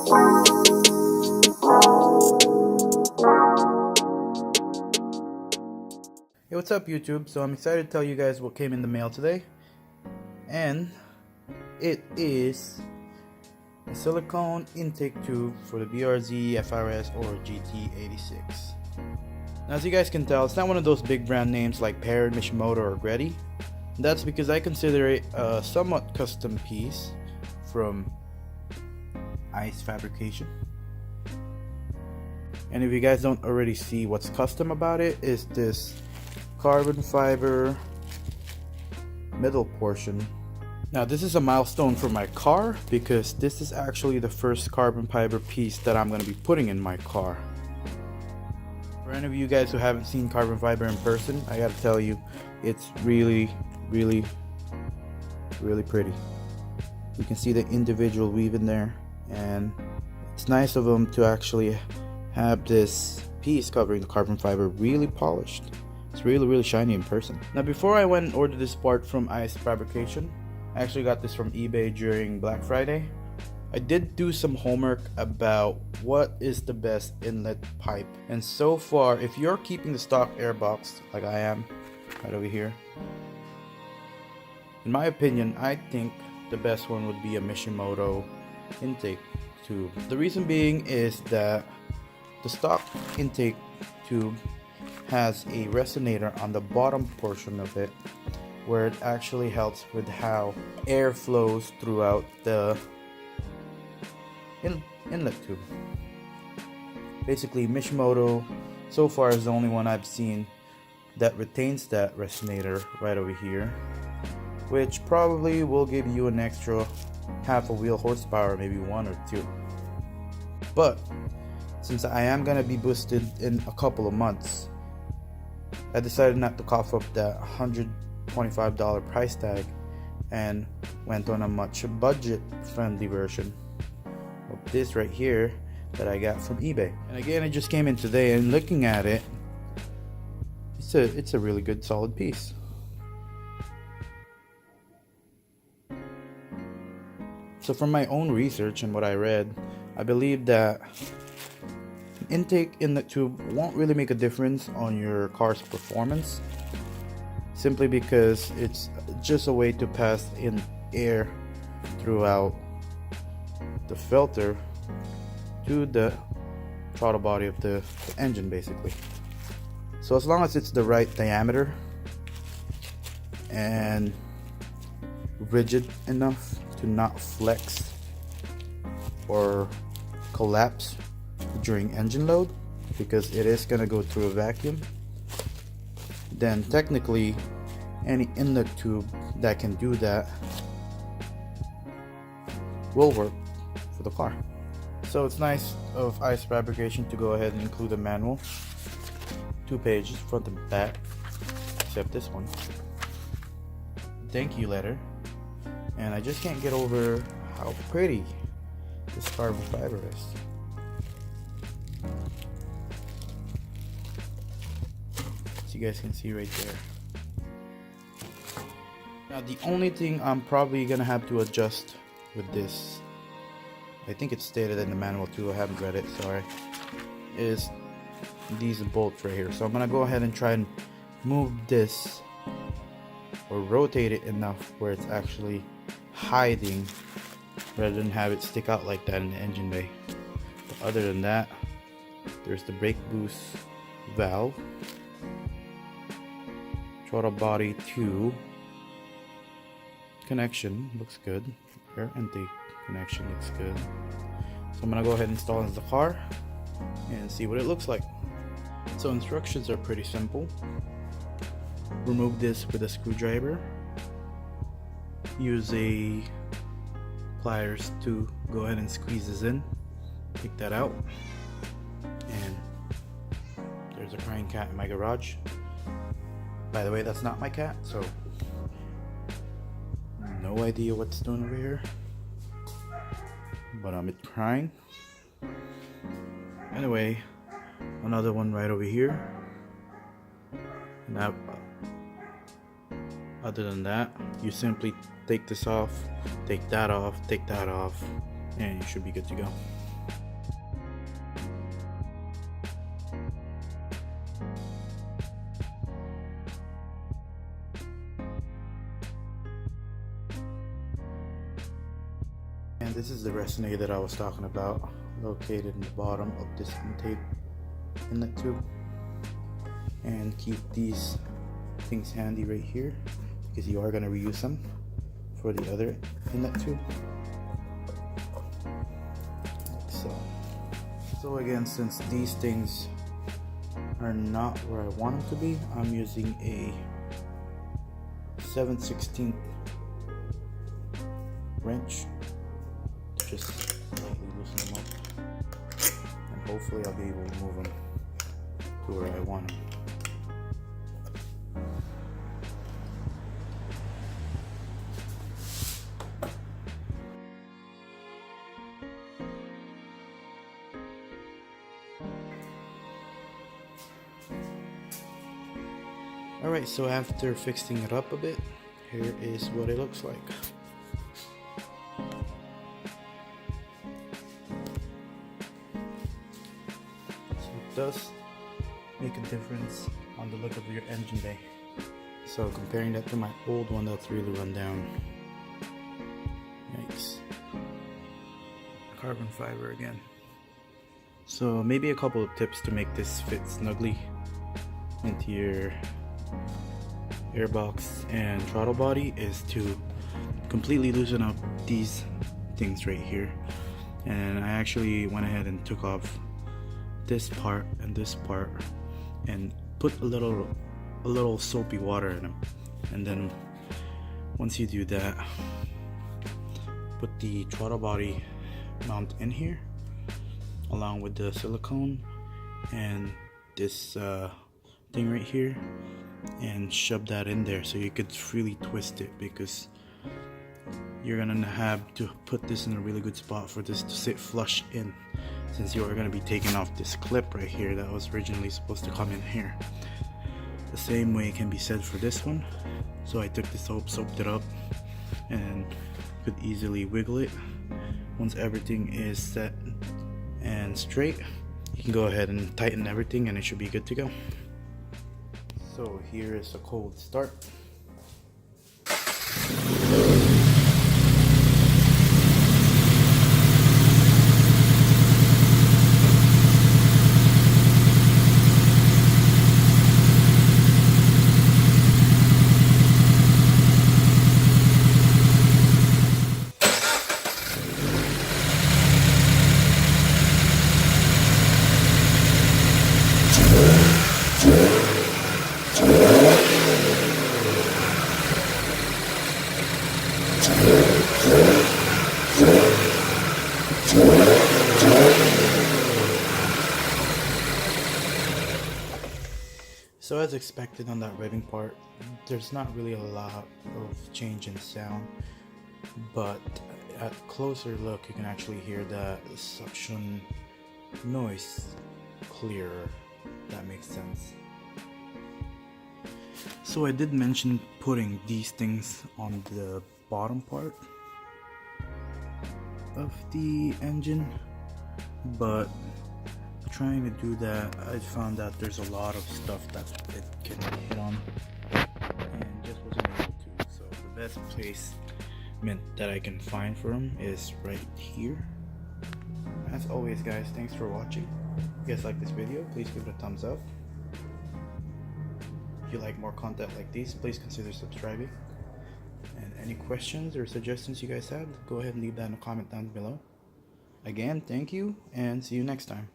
Hey, what's up YouTube? So I'm excited to tell you guys what came in the mail today, and it is a silicone intake tube for the BRZ, FRS, or GT86. Now, as you guys can tell, it's not one of those big brand names like Perrin, Mishimoto, or Greddy. That's because I consider it a somewhat custom piece from Ice Fabrication. And if you guys don't already see what's custom about it, is this carbon fiber middle portion. Now this is a milestone for my car because this is actually the first carbon fiber piece that I'm going to be putting in my car. For any of you guys who haven't seen carbon fiber in person, I gotta tell you, it's really pretty. You can see the individual weave in there, and it's nice of them to actually have this piece covering the carbon fiber really polished. It's really shiny in person. Now before I went and ordered this part from Ice Fabrication, I actually got this from eBay during Black Friday. I did do some homework about what is the best inlet pipe, and so far, if you're keeping the stock air box like I am right over here, in my opinion, I think the best one would be a Mishimoto intake tube. The reason being is that the stock intake tube has a resonator on the bottom portion of it, where it actually helps with how air flows throughout the inlet tube. Basically, Mishimoto so far is the only one I've seen that retains that resonator right over here, which probably will give you an extra half a wheel horsepower, maybe 1 or 2. But since I am gonna be boosted in a couple of months, I decided not to cough up that $125 price tag and went on a much budget friendly version of this right here that I got from eBay. And again, I just came in today and looking at it, it's a really good solid piece. So from my own research and what I read, I believe that intake in the tube won't really make a difference on your car's performance, simply because it's just a way to pass in air throughout the filter to the throttle body of the engine basically. So as long as it's the right diameter and rigid enough to not flex or collapse during engine load, because it is going to go through a vacuum, then technically any inlet tube that can do that will work for the car. So it's nice of Ice Fabrication to go ahead and include a manual, 2 pages front and back, except this one, thank you letter, and I just can't get over how pretty this carbon fiber is. You guys can see right there. Now the only thing I'm probably gonna have to adjust with this, I think it's stated in the manual too, I haven't read it, sorry, is these bolts right here. So I'm gonna go ahead and try and move this or rotate it enough where it's actually hiding rather than have it stick out like that in the engine bay. But other than that, there's the brake boost valve, throttle body 2 connection looks good, air intake connection looks good. So I'm gonna go ahead and install it into the car and see what it looks like. So instructions are pretty simple. Remove this with a screwdriver, use a pliers to go ahead and squeeze this in, take that out, and there's a crying cat in my garage. By the way, that's not my cat, so no idea what it's doing over here, but it's crying. Anyway, another one right over here. Now, other than that, you simply take this off, take that off, and you should be good to go. resonator that I was talking about, located in the bottom of this intake inlet tube. And keep these things handy right here, because you are going to reuse them for the other inlet tube. Like so again, since these things are not where I want them to be, I'm using a 7/16 wrench to just lightly loosen them up, and hopefully I'll be able to move them to where I want them. Alright, so after fixing it up a bit, here is what it looks like. So it does make a difference on the look of your engine bay. So comparing that to my old one, that's really run down. Yikes. Carbon fiber again. So maybe a couple of tips to make this fit snugly into your airbox and throttle body is to completely loosen up these things right here. And I actually went ahead and took off this part and this part and put a little soapy water in them. And then once you do that, put the throttle body mount in here along with the silicone and this thing right here, and shove that in there so you could freely twist it, because you're gonna have to put this in a really good spot for this to sit flush in, since you are gonna be taking off this clip right here that was originally supposed to come in here. The same way can be said for this one. So I took the soaped it up and could easily wiggle it. Once everything is set and straight, you can go ahead and tighten everything and it should be good to go. So here is a cold start. So as expected on that revving part, there's not really a lot of change in sound, but at closer look you can actually hear that suction noise clearer. That makes sense. So I did mention putting these things on the bottom part of the engine, but trying to do that, I found that there's a lot of stuff that it can hit on and just wasn't able to. So the best placement that I can find for them is right here. As always guys, thanks for watching. If you guys like this video, please give it a thumbs up. If you like more content like these, please consider subscribing. And any questions or suggestions you guys have, go ahead and leave that in a comment down below. Again, thank you and see you next time.